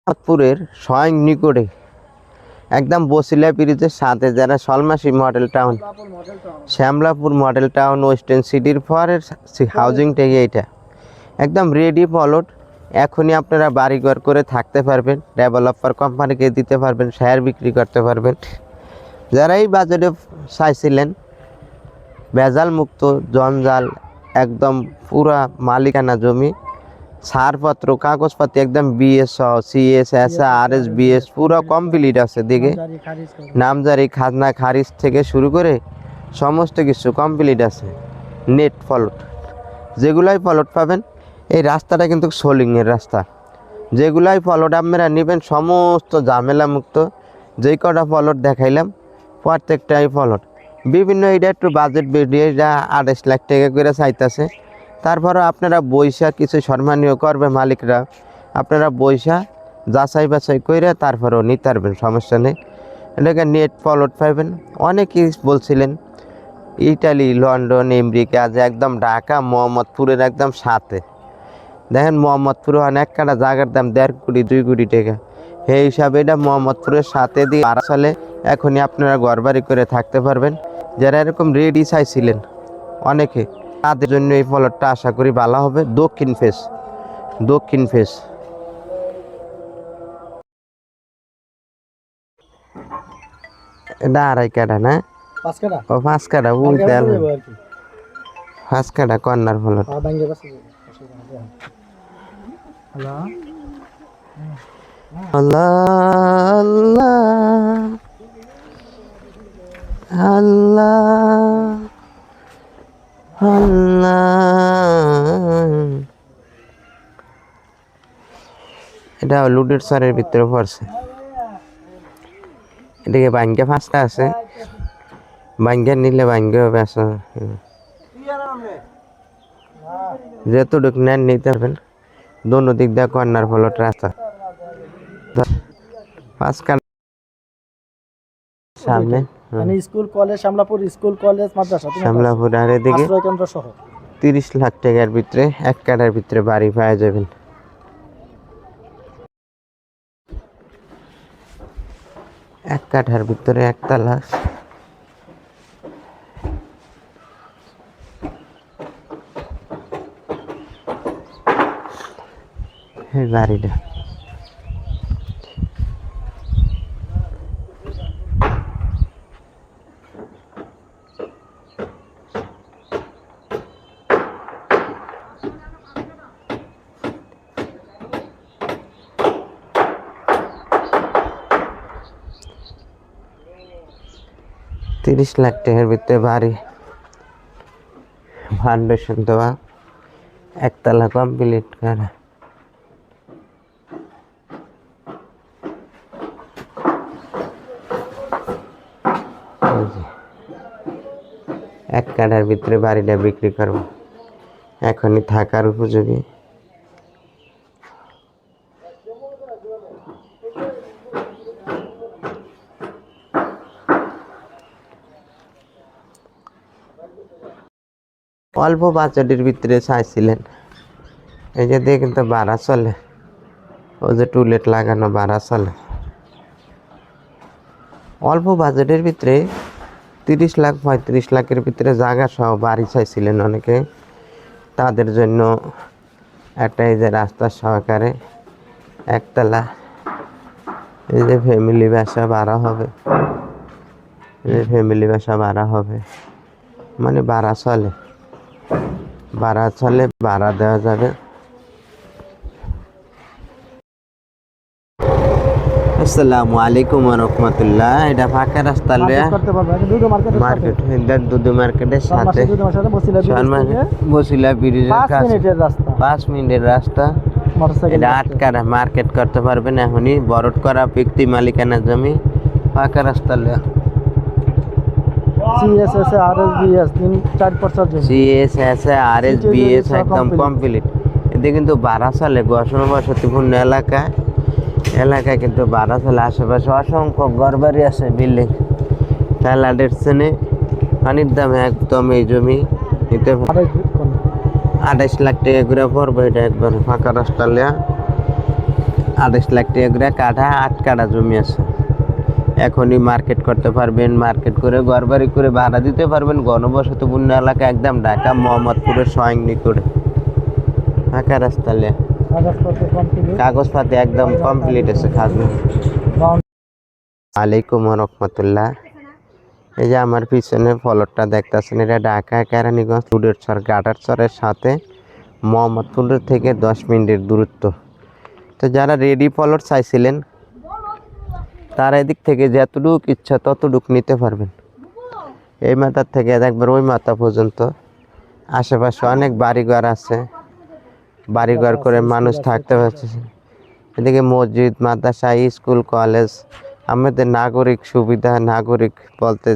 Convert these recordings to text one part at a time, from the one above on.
চাঁদপুরের স্বয়ং নিকটে একদম বসিলা ব্রিজের সাথে যারা Solmasi model town, Shyamlapur model town, western সিটির পরের হাউজিং থেকে এইটা একদম রেডি প্লট। এখনই আপনারা বাড়িঘর করে থাকতে পারবেন, ডেভেলপার কোম্পানিকে দিতে পারবেন, শেয়ার বিক্রি করতে পারবেন। যারা এই বাজারে চাইছিলেন ভেজাল মুক্ত, জঞ্জাল একদম পুরা মালিকানা জমি, ছাড়পত্র কাগজপাতি একদম বিএস সহ সিএস এস আর এস বিএস পুরো কমপ্লিট আছে। দিকে নামজারি খাজনা খারিজ থেকে শুরু করে সমস্ত কিছু কমপ্লিট আছে। নেট প্লট, যেগুলাই প্লট পাবেন, এই রাস্তাটা কিন্তু সোলিংয়ের রাস্তা। যেগুলাই প্লট আপনারা নেবেন সমস্ত ঝামেলা মুক্ত। যেই কটা প্লট দেখাইলাম প্রত্যেকটাই প্লট বিভিন্ন, এটা একটু বাজেট বেরিয়ে, এটা 28 লাখ টাকা করে চাইতেছে। তারপরে আপনারা বৈশা কিছু সম্মানীয় করবে মালিকরা, আপনারা বৈশা যাচাই বাছাই করে তারপরেও নিতে পারবেন, সমস্যা নেই। এটাকে নেট প্লট পাইবেন। অনেকেই বলছিলেন ইটালি, লন্ডন, আমেরিকা, যে একদম ঢাকা মোহাম্মদপুরের একদম সাথে। দেখেন মোহাম্মদপুরে অনেক কাটা জায়গার দাম 1.5 কোটি 2 কোটি টাকা। সেই হিসাবে এটা মোহাম্মদপুরের সাথে দিয়ে 12 সালে এখনই আপনারা ঘরবাড়ি করে থাকতে পারবেন। যারা এরকম রেডি চাইছিলেন অনেকে, তাদের জন্য এই প্লটটা আশা করি ভালো হবে। দক্ষিণ ফেস, দক্ষিণ ফেস। এটা 2.5 কাঠা না, 5 কাঠা, ও 5 কাঠা, ওই দেয়াল 5 কাঠা কর্নার প্লট। আল্লাহ আল্লাহ আল্লাহ আল্লাহ। এটা লুডের সারের ভিতরে পড়ছে। এদিকে বাঙ্গা 5টা আছে, বাঙ্গা নিলে বাঙ্গা বেসা যেতটুকু নেন নিতে পারবেন। দোনো দিক দিয়ে কর্নার প্লট রাস্তা। 5 কাঠা সামনে মানে school college, Shyamlapur school college মাদ্রাসা, শ্যামলাপুর। আর এদিকে আশ্রয় কেন্দ্র সহ 30 লাখ টাকার ভিতরে 1 কাঠার ভিতরে বাড়ি পাওয়া যাবেন। 1 কাঠার ভিতরে 1 তলা। এই বাড়িটা $30 লাখ টাকার ভিতরে বাড়ি, ফাউন্ডেশন দেওয়া, 1 তলা কমপ্লিট করা। এক কাঠার ভিতরে বাড়িটা বিক্রি করব, এখনই থাকার উপযোগী। অল্প বাজেটের ভিতরে চাইছিলেন, এই যে দিয়ে কিন্তু ভাড়া চলে, ওই যে টুলেট লাগানো ভাড়া চলে। অল্প বাজেটের ভিতরে 30 লাখ 35 লাখের ভিতরে জায়গা সহ বাড়ি চাইছিলেন অনেকে, তাদের জন্য একটা এই যে রাস্তা সহকারে 1 তলা, এই যে ফ্যামিলি বাসা ভাড়া হবে, এই যে ফ্যামিলি বাসা ভাড়া হবে, মানে ভাড়া চলে, ভাড়া চলে, ভাড়া দেওয়া যাবে। আসসালামু আলাইকুম ওয়া রাহমাতুল্লাহ। এটা ফাঁকা রাস্তা মার্কেট, দুধ মার্কেটের সাথে বসিলা ব্রিজের কাছে 5 মিনিটের রাস্তা। এটা 8 কাঠা মার্কেট করতে পারবেন এখনই। বরট করা ব্যক্তি মালিকানা জমি, ফাঁকা রাস্তা CSS একদম কমপ্লিট। এতে কিন্তু ভাড়া চলে, ঘনবসতিপূর্ণ এলাকায় কিন্তু ভাড়া চলে। আশেপাশে অসংখ্য ঘরবাড়ি আছে, বিল্ডিং। টাইলারের শ্রেণী পানির দামে একদম এই জমি নিতে 28 লাখ টাকা করে পড়বে। এটা একবার ফাঁকা রাস্তা লেয়া 28 লাখ টাকা করে কাঠা 8 কাঠা জমি আছে। এখনই মার্কেট করতে পারবেন, মার্কেট করে ঘরবাড়ি করে ভাড়া দিতে পারবেন। ঘনবসতিপূর্ণ এলাকা একদম ঢাকা মোহাম্মদপুরের স্বয়ং নিকটে। ফাঁকা রাস্তা লে কাগজপত্র কমপ্লিট। কাগজপাতি একদম কমপ্লিট আছে। খাজনা আলাইকুম রহমতুল্লাহ। এই যে আমার পিছনে ফলকটা দেখতেছেন, এটা ঢাকা কেরানীগঞ্জ টুডেরচর গাটারচরের সাথে মোহাম্মদপুরের থেকে 10 মিনিটের দূরত্ব। তো যারা রেডি ফলট চাইছিলেন তারা এদিক থেকে যতটুক ইচ্ছা ততটুক নিতে পারবেন। এই মাথার থেকে একবার ওই মাথা পর্যন্ত আশেপাশে অনেক বাড়িঘর আছে, বাড়িঘর করে মানুষ থাকতে পারছে। এদিকে মসজিদ, মাদ্রাসা, স্কুল, কলেজ, আমাদের নাগরিক সুবিধা, নাগরিক বলতে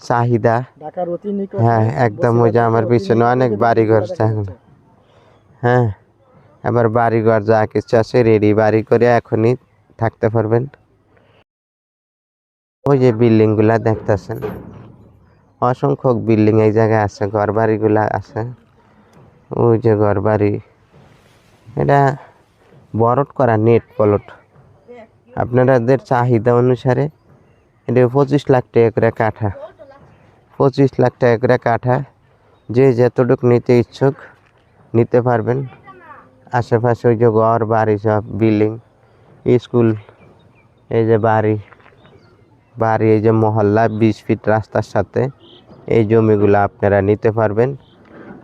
চাহিদা। ঢাকার অতি নিকটে। হ্যাঁ একদম ওই যে আমার পিছনে অনেক বাড়িঘর। হ্যাঁ এবার বাড়িঘর যা কিছু আছে রেডি বাড়ি করে এখনই থাকতে পারবেন। ওই যে বিল্ডিং গুলা দেখতেছেন, অসংখ্য বিল্ডিং এই জায়গায় আছে, ঘর বাড়িগুলা আছে। ওই যে ঘর বাড়ি, এটা বরট করা নেট প্লট। আপনাদের চাহিদা অনুসারে এটা 25 লাখ টাকা করে কাঠা, 25 লাখ টাকা করে কাঠা। যে যতটুকু নিতে ইচ্ছুক নিতে পারবেন। আশেপাশে ওই যে ঘর বাড়ি সব বিল্ডিং, স্কুল, এই যে বাড়ি, এই যে মহল্লা, 20 ফিট রাস্তার সাথে এই জমিগুলো আপনারা নিতে পারবেন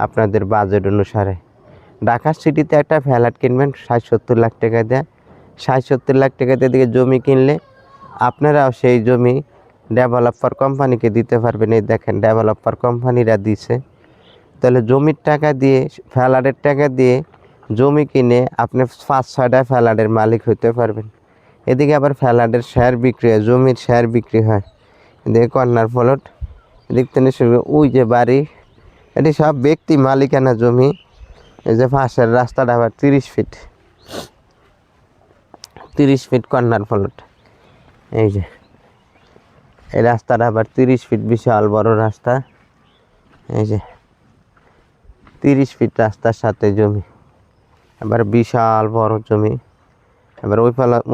আপনাদের বাজেট অনুসারে। ঢাকা সিটিতে একটা ফ্ল্যাট কিনবেন 60-70 লাখ টাকা দিয়ে, 60-70 লাখ টাকা দিয়ে দিকে জমি কিনলে আপনারাও সেই জমি ডেভেলপার কোম্পানিকে দিতে পারবেন। এই দেখেন ডেভেলপার কোম্পানিরা দিছে। তাহলে জমির টাকা দিয়ে, ফ্ল্যাটের টাকা দিয়ে জমি কিনে আপনি 5-6টা ফ্ল্যাটের মালিক হতে পারবেন। এদিকে আবার ফ্ল্যাটের শেয়ার বিক্রি হয়, জমির শেয়ার বিক্রি হয়। এদিকে কর্নার প্লট, এদিক থেকে শুরু ওই যে বাড়ি, এটি সব ব্যক্তি মালিকানা জমি। এই যে পাশের রাস্তাটা আবার 30 ফিট, 30 ফিট কর্নার প্লট। এই যে এই রাস্তাটা আবার 30 ফিট, বিশাল বড় রাস্তা। এই যে 30 ফিট রাস্তার সাথে জমি, আবার বিশাল বড় জমি। এবার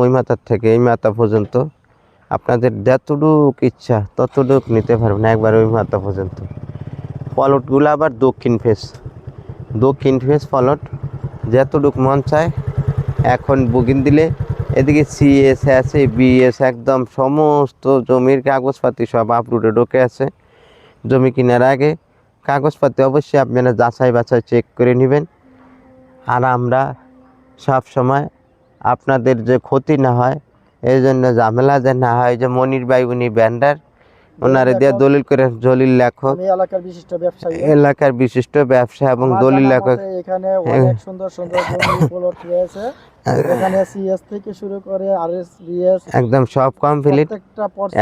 ওই মাথার থেকে এই মাথা পর্যন্ত আপনাদের যতটুক ইচ্ছা ততটুক নিতে পারবেন, একবার ওই মাথা পর্যন্ত। প্লটগুলো আবার দক্ষিণ ফেস প্লট, যতটুক মন চায় এখন বুকিং দিলে এদিকে সিএস আছে, বিএস, একদম সমস্ত জমির কাগজপাতি সব আপলোডে ঢোকে আছে। জমি কেনার আগে কাগজপাতি অবশ্যই আপনারা যাচাই বাছাই চেক করে নেবেন। আর আমরা সব সময় আপনাদের যে ক্ষতি না হয় এই জন্য, ঝামেলা যে না হয়, যে মনির ভাই উনি ব্যান্ডার, ওনারে দিয়ে দলিল করে, দলিল লেখক, এলাকার বিশিষ্ট ব্যবসা এবং দলিল লেখক। এখানে অনেক সুন্দর সুন্দর জমি প্লট রয়েছে। এখানে সিএস থেকে শুরু করে আরএস, বিএস একদম সব কমপ্লিট।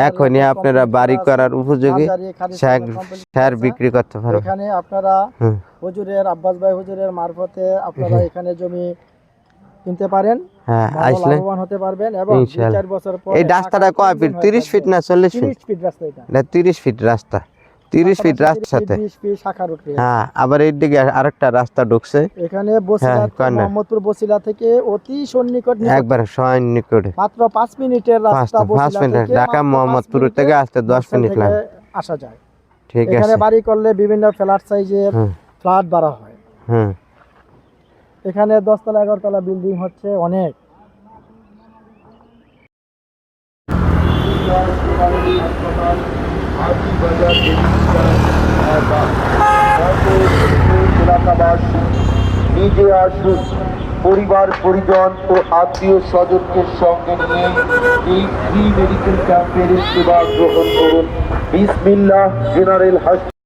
এখনই আপনারা বাড়ি করার উপযোগী শেয়ার বিক্রি করতে পারবেন। এখানে আপনারা হুজুরের, আব্বাস ভাই হুজুরের মারফতে আপনারা এখানে জমি কিনতে পারেন। হ্যাঁ আসলে লাভবান হতে পারবেন। এবং 2-4 বছর পর এই রাস্তাটা কয় ফিট? 30 ফিট না 40 ফিট? 30 ফিট রাস্তা। এটা 30 ফিট রাস্তা, 30 ফিট রাস্তার সাথে। 20 ফিট শাখা রোড। হ্যাঁ আবার এই দিকে আরেকটা রাস্তা ঢুকছে। এখানে বসিলা, মোহাম্মদপুর বসিলা থেকে অতি সন্নিকট, একবার স্বয়ং নিকটে, মাত্র 5 মিনিটের রাস্তা। 5 মিনিট ঢাকা মোহাম্মদপুর থেকে আসতে 10 মিনিট লাগে, আসা যায়। ঠিক আছে। এখানে বাড়ি করলে বিভিন্ন ফ্ল্যাট সাইজের ফ্ল্যাট বাড়া হয়। এখানে 10 তলা 11 তলা বিল্ডিং হচ্ছে অনেক। নিজে আসুন, পরিবার পরিজন ও আত্মীয় স্বজনকে সঙ্গে নিয়ে এই ফ্রি মেডিকেল ক্যাম্পের সেবা গ্রহণ করুন। বিসমিল্লাহ জেনারেল হাসপাতাল।